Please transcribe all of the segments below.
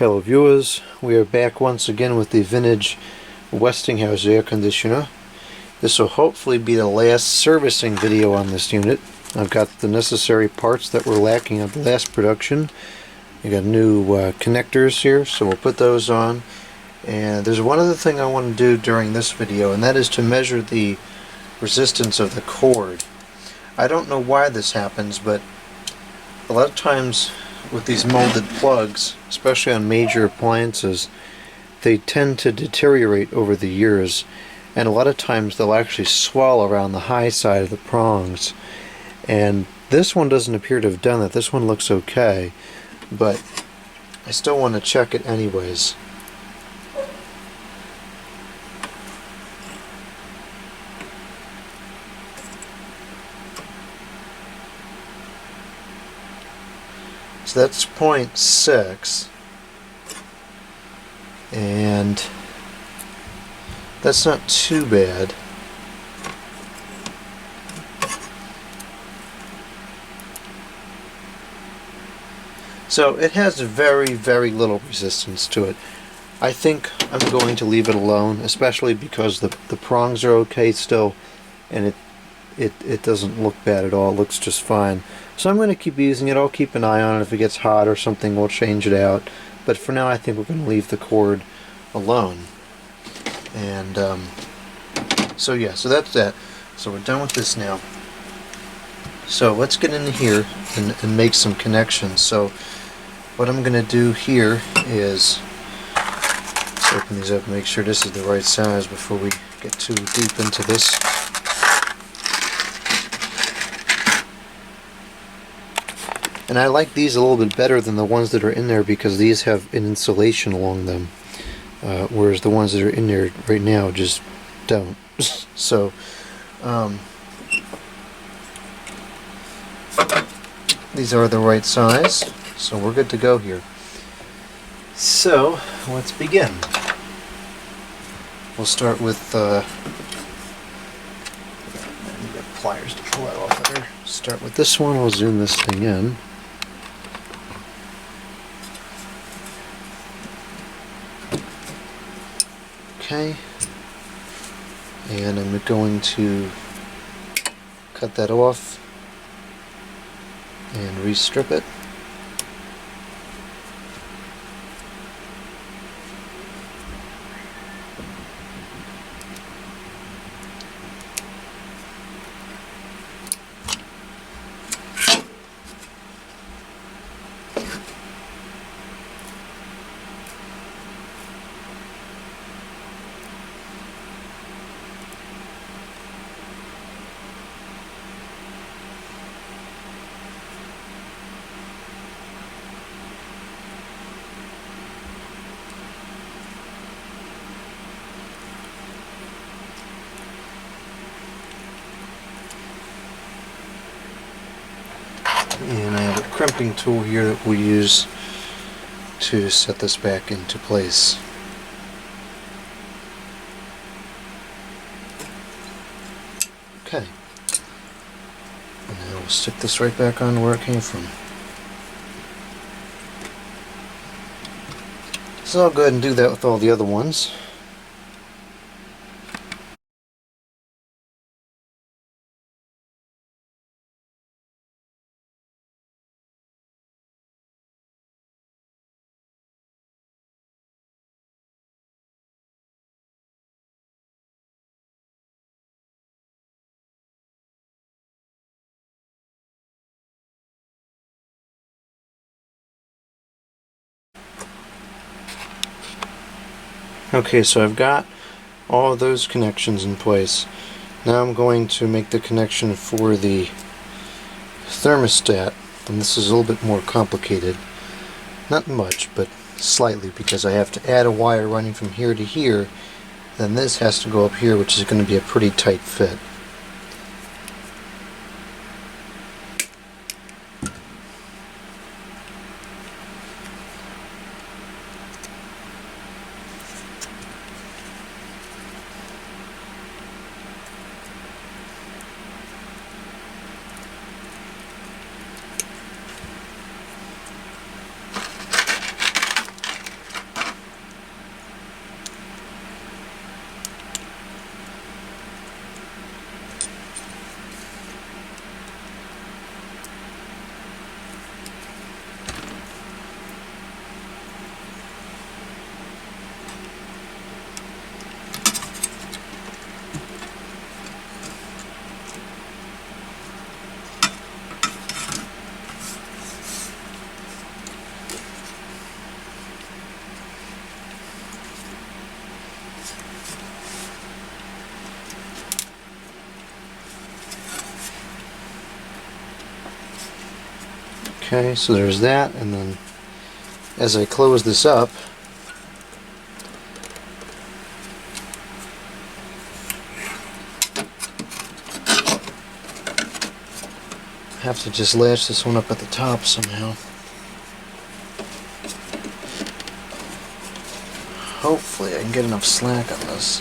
Hello viewers, we are back once again with the vintage Westinghouse air conditioner. This will hopefully be the last servicing video on this unit. I've got the necessary parts that were lacking at the last production. I got new connectors here, so we'll put those on. And there's one other thing I want to do during this video, and that is to measure the resistance of the cord. I don't know why this happens, but a lot of times with these molded plugs, especially on major appliances, they tend to deteriorate over the years, and a lot of times they'll actually swell around the high side of the prongs. And this one doesn't appear to have done that. This one looks okay, but I still want to check it anyways. So that's 0.6, and that's not too bad. So it has very, very little resistance to it. I think I'm going to leave it alone, especially because the prongs are okay still, and it doesn't look bad at all. It looks just fine. So I'm going to keep using it. I'll keep an eye on it. If it gets hot or something, we'll change it out. But for now, I think we're going to leave the cord alone. And so yeah, so that's that. So we're done with this now. So let's get in here and make some connections. So what I'm going to do here is let's open these up and make sure this is the right size before we get too deep into this. And I like these a little bit better than the ones that are in there because these have an insulation along them, whereas the ones that are in there right now just don't. So these are the right size, so we're good to go here. So let's begin. We'll start with I need pliers to pull that off there. Start with this one. We'll zoom this thing in. Okay, and I'm going to cut that off and restrip it. And I have a crimping tool here that we'll use to set this back into place. Okay. And now we'll stick this right back on where it came from. So I'll go ahead and do that with all the other ones. Okay, so I've got all of those connections in place. Now I'm going to make the connection for the thermostat, and this is a little bit more complicated. Not much, but slightly, because I have to add a wire running from here to here, then this has to go up here, which is going to be a pretty tight fit. Okay, so there's that, and then as I close this up, I have to just latch this one up at the top somehow. Hopefully I can get enough slack on this.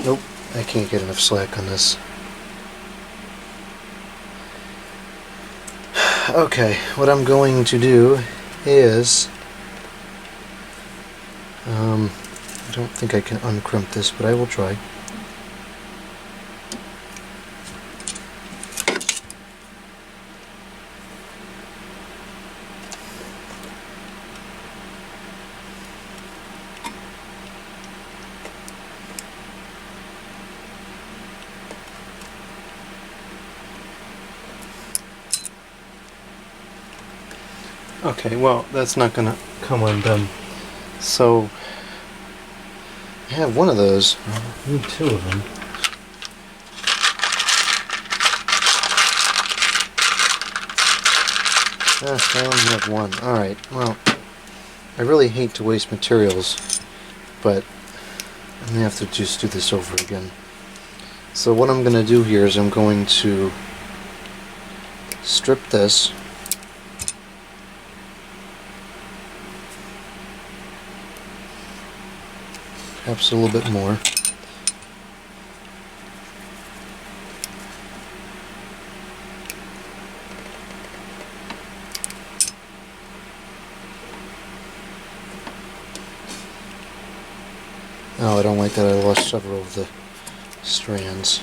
Nope, I can't get enough slack on this. Okay, what I'm going to do is, I don't think I can uncrimp this, but I will try. Okay, well, that's not gonna come undone. So, I have one of those. I need two of them. I only have one. Alright, well, I really hate to waste materials, but I'm gonna have to just do this over again. So what I'm gonna do here is I'm going to strip this. Perhaps a little bit more. Oh, I don't like that I lost several of the strands.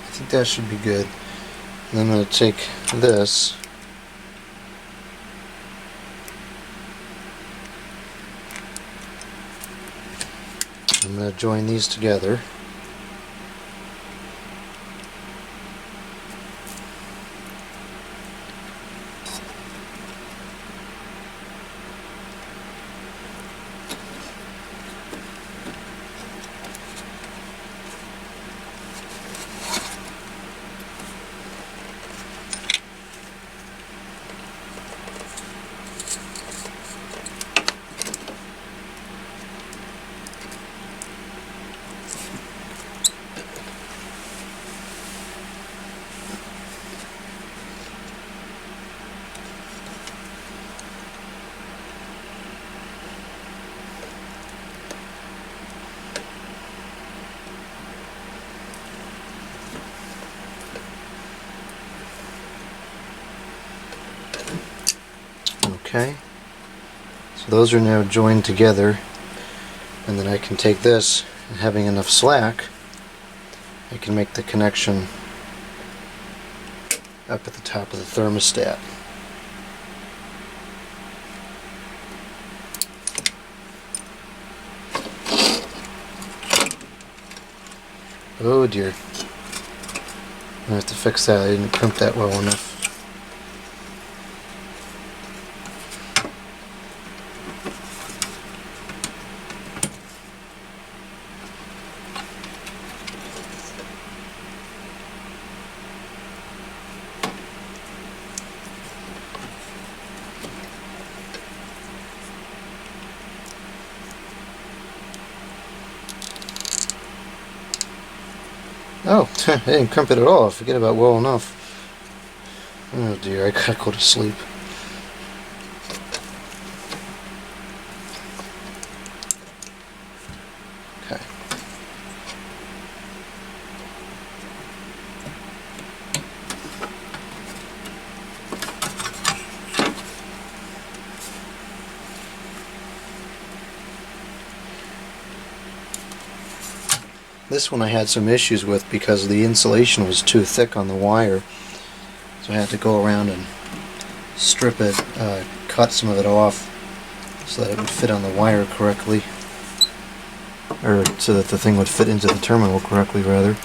I think that should be good. And then I'm going to take this. I'm going to join these together. Okay, so those are now joined together, and then I can take this, and having enough slack, I can make the connection up at the top of the thermostat. Oh dear, I have to fix that. I didn't crimp that well enough. Oh, I didn't crimp it at all. Forget about well enough. Oh dear, I gotta go to sleep. Okay. This one I had some issues with because the insulation was too thick on the wire, so I had to go around and strip it, cut some of it off so that it would fit on the wire correctly, or so that the thing would fit into the terminal correctly rather.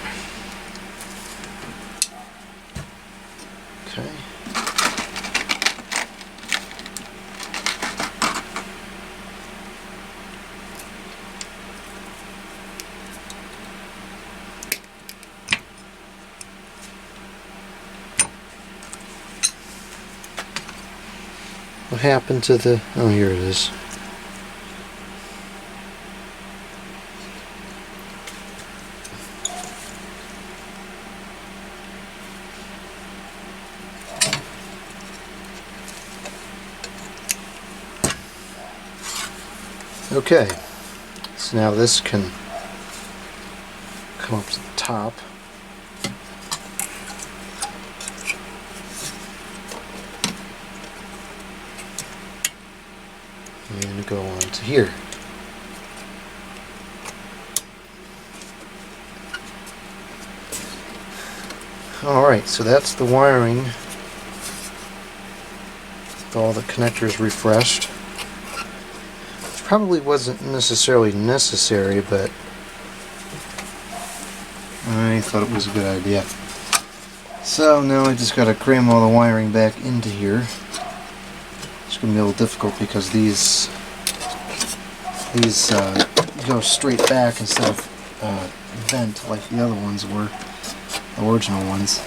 What happened to the... oh, here it is. Okay, so now this can come up to the top. And go on to here. Alright, so that's the wiring with all the connectors refreshed. Which probably wasn't necessarily necessary, but I thought it was a good idea. So now I just gotta cram all the wiring back into here. It's gonna be a little difficult because these go straight back instead of vent like the other ones were, the original ones.